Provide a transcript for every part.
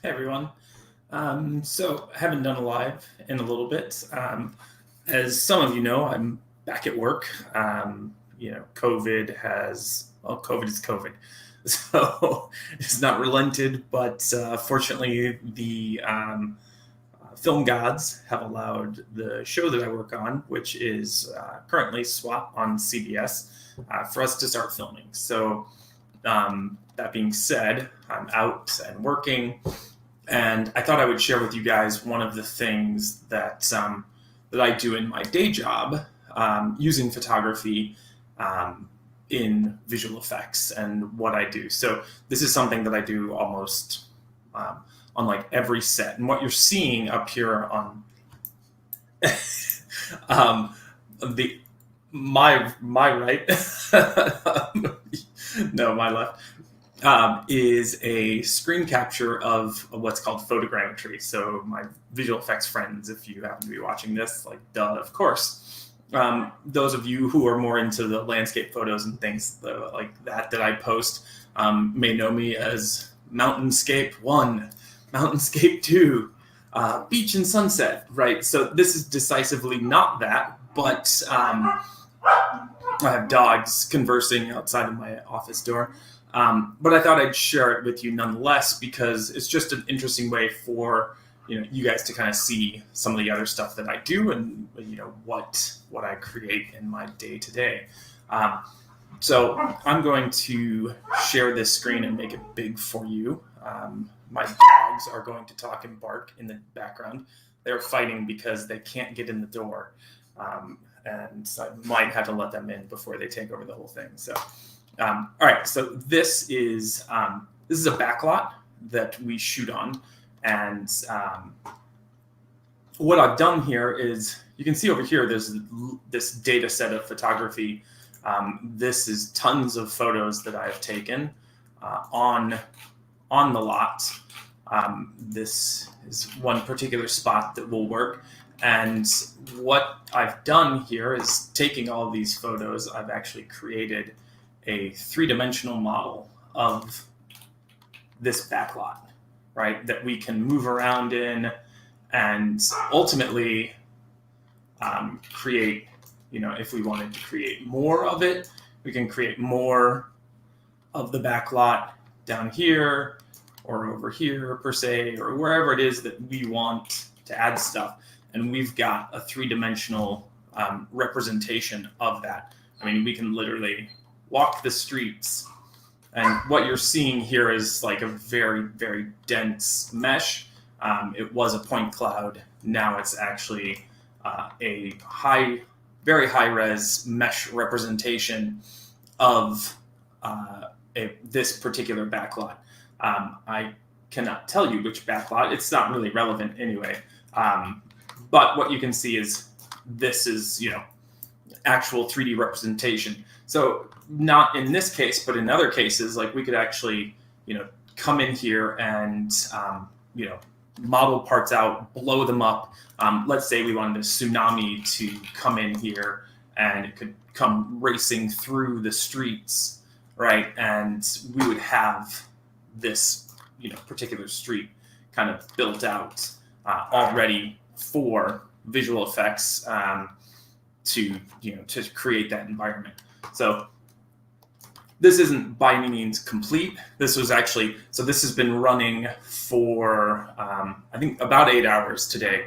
Hey everyone. So I haven't done a live in a little bit. As some of you know, I'm back at work. COVID is COVID. So it's not relented, but fortunately, the film gods have allowed the show that I work on, which is currently S.W.A.T on CBS, for us to start filming. So that being said, I'm out and working. And I thought I would share with you guys one of the things that I do in my day job using photography in visual effects and what I do. So this is something that I do almost on like every set. And what you're seeing up here on um, the my right, no, my left, is a screen capture of what's called photogrammetry. So my visual effects friends, if you happen to be watching this, like, duh, of course. Those of you who are more into the landscape photos and things like that I post may know me as Mountainscape 1, Mountainscape 2, Beach and Sunset, right? So this is decisively not that, but I have dogs conversing outside of my office door. But I thought I'd share it with you nonetheless because it's just an interesting way for you guys to kind of see some of the other stuff that I do and what I create in my day to day. So I'm going to share this screen and make it big for you. My dogs are going to talk and bark in the background. They're fighting because they can't get in the door. And so I might have to let them in before they take over the whole thing. So, all right. So this is a backlot that we shoot on, and what I've done here is you can see over here. There's this data set of photography. This is tons of photos that I've taken on the lot. This is one particular spot that will work. And what I've done here is taking all of these photos, I've actually created a three-dimensional model of this backlot, right, that we can move around in and ultimately create, if we wanted to create more of it, we can create more of the backlot down here or over here per se, or wherever it is that we want to add stuff. And we've got a three-dimensional representation of that. I mean, we can literally walk the streets, and what you're seeing here is like a very, very dense mesh. It was a point cloud. Now it's actually a very high-res mesh representation of this particular backlot. I cannot tell you which backlot. It's not really relevant anyway. But what you can see is this is, actual 3D representation. So not in this case, but in other cases, like we could actually, come in here and, model parts out, blow them up. Let's say we wanted a tsunami to come in here and it could come racing through the streets, right? And we would have this, particular street kind of built out already for visual effects to create that environment. So this isn't by any means complete. This was actually, so this has been running for I think about 8 hours today.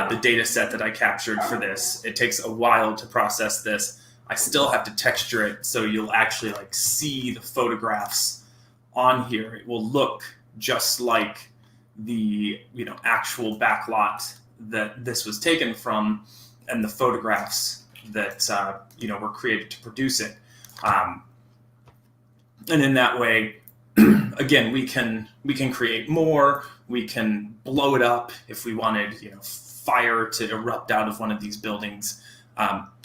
The data set that I captured for this, it takes a while to process this. I still have to texture it so you'll actually like see the photographs on here. It will look just like the actual backlot that this was taken from, and the photographs that were created to produce it. And in that way, again, we can create more. We can blow it up if we wanted, fire to erupt out of one of these buildings.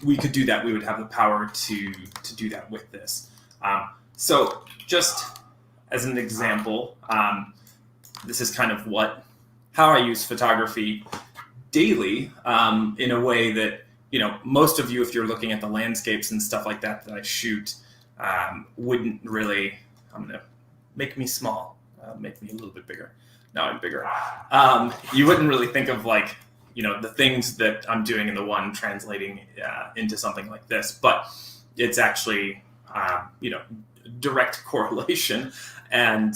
We could do that. We would have the power to do that with this. So just as an example, this is kind of how I use photography daily in a way that, most of you, if you're looking at the landscapes and stuff like that I shoot, wouldn't really, I'm going to make me small, make me a little bit bigger. now I'm bigger. You wouldn't really think of like, the things that I'm doing in the one translating into something like this, but it's actually, direct correlation. And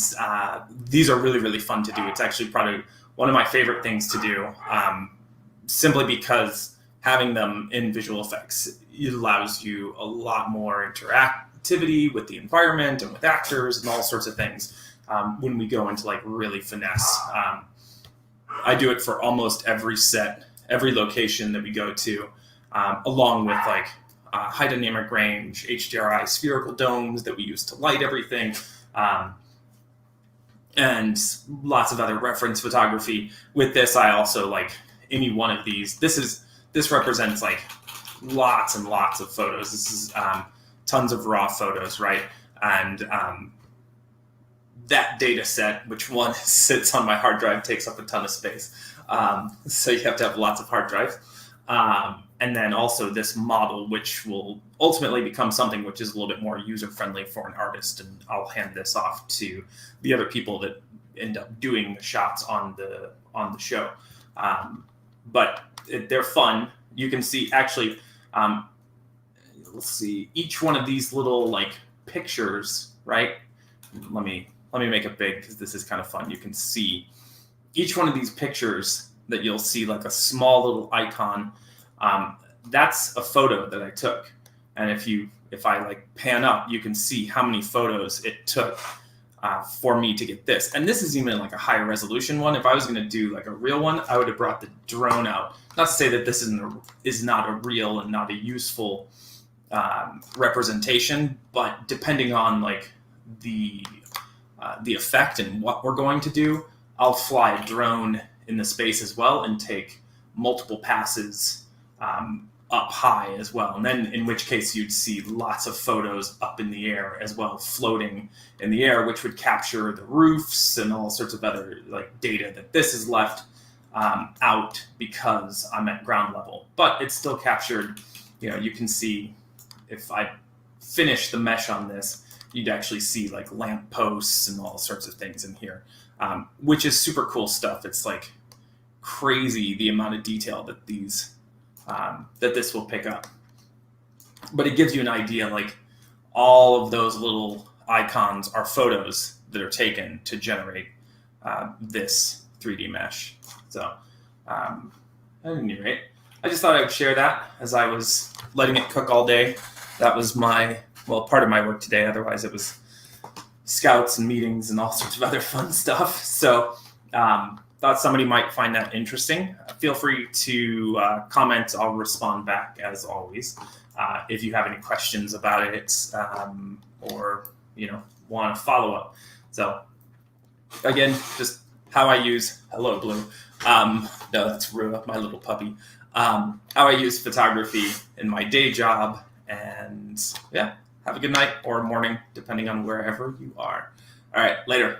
these are really, really fun to do. It's actually probably one of my favorite things to do, simply because having them in visual effects, it allows you a lot more interactivity with the environment and with actors and all sorts of things when we go into like really finesse. I do it for almost every set, every location that we go to, along with like high dynamic range, HDRI spherical domes that we use to light everything, and lots of other reference photography. With this, I also like any one of these. This represents like lots and lots of photos. This is tons of raw photos, right? And that data set, which one sits on my hard drive, takes up a ton of space. So you have to have lots of hard drives. And then also this model, which will ultimately become something which is a little bit more user-friendly for an artist. And I'll hand this off to the other people that end up doing the shots on the show. But they're fun. You can see actually, let's see, each one of these little like pictures, right? Let me make it big because this is kind of fun. You can see each one of these pictures that you'll see like a small little icon. That's a photo that I took. And if I like pan up, you can see how many photos it took for me to get this. And this is even like a higher resolution one. If I was going to do like a real one, I would have brought the drone out. Not to say that this is not a real and not a useful representation, but depending on like the effect and what we're going to do, I'll fly a drone in the space as well and take multiple passes up high as well. And then in which case you'd see lots of photos up in the air as well, floating in the air, which would capture the roofs and all sorts of other like data that this is left out because I'm at ground level. But it's still captured. You can see if I finish the mesh on this, you'd actually see like lamp posts and all sorts of things in here, which is super cool stuff. It's like crazy the amount of detail that that this will pick up. But it gives you an idea, like all of those little icons are photos that are taken to generate this 3D mesh. So at any rate, I just thought I would share that as I was letting it cook all day. That was part of my work today. Otherwise it was scouts and meetings and all sorts of other fun stuff. So thought somebody might find that interesting. Feel free to comment. I'll respond back as always. If you have any questions about it or want to follow up. So again, just how I use, hello Blue. No, that's Rua, my little puppy. How I use photography in my day job. And yeah, have a good night or morning, depending on wherever you are. All right, later.